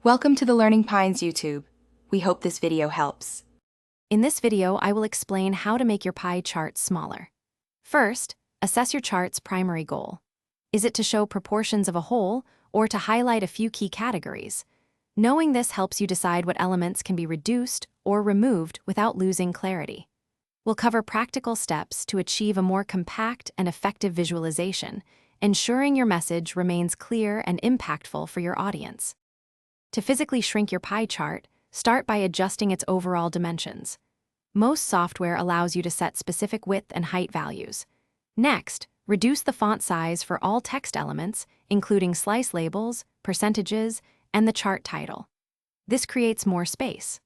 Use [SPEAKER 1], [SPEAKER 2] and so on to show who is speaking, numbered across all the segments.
[SPEAKER 1] Welcome to the Learning Pines YouTube. We hope this video helps.
[SPEAKER 2] In this video, I will explain how to make your pie chart smaller. First, assess your chart's primary goal. Is it to show proportions of a whole or to highlight a few key categories? Knowing this helps you decide what elements can be reduced or removed without losing clarity. We'll cover practical steps to achieve a more compact and effective visualization, ensuring your message remains clear and impactful for your audience. To physically shrink your pie chart, start by adjusting its overall dimensions. Most software allows you to set specific width and height values. Next, reduce the font size for all text elements, including slice labels, percentages, and the chart title. This creates more space.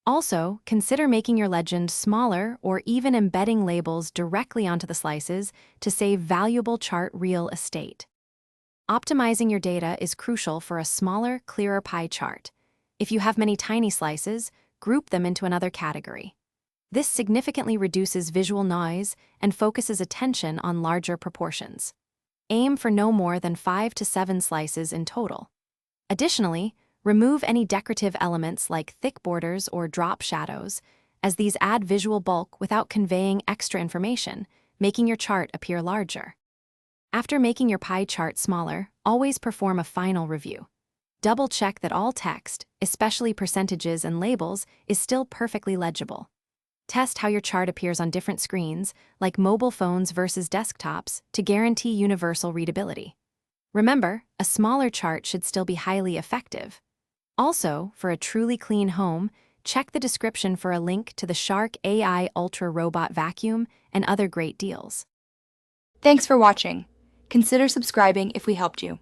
[SPEAKER 2] Also, consider making your legend smaller or even embedding labels directly onto the slices to save valuable chart real estate. Optimizing your data is crucial for a smaller, clearer pie chart. If you have many tiny slices, group them into another category. This significantly reduces visual noise and focuses attention on larger proportions. Aim for no more than 5 to 7 slices in total. Additionally, remove any decorative elements like thick borders or drop shadows, as these add visual bulk without conveying extra information, making your chart appear larger. After making your pie chart smaller, always perform a final review. Double-check that all text, especially percentages and labels, is still perfectly legible. Test how your chart appears on different screens, like mobile phones versus desktops, to guarantee universal readability. Remember, a smaller chart should still be highly effective. Also, for a truly clean home, check the description for a link to the Shark AI Ultra Robot Vacuum and other great deals.
[SPEAKER 1] Thanks for watching. Consider subscribing if we helped you.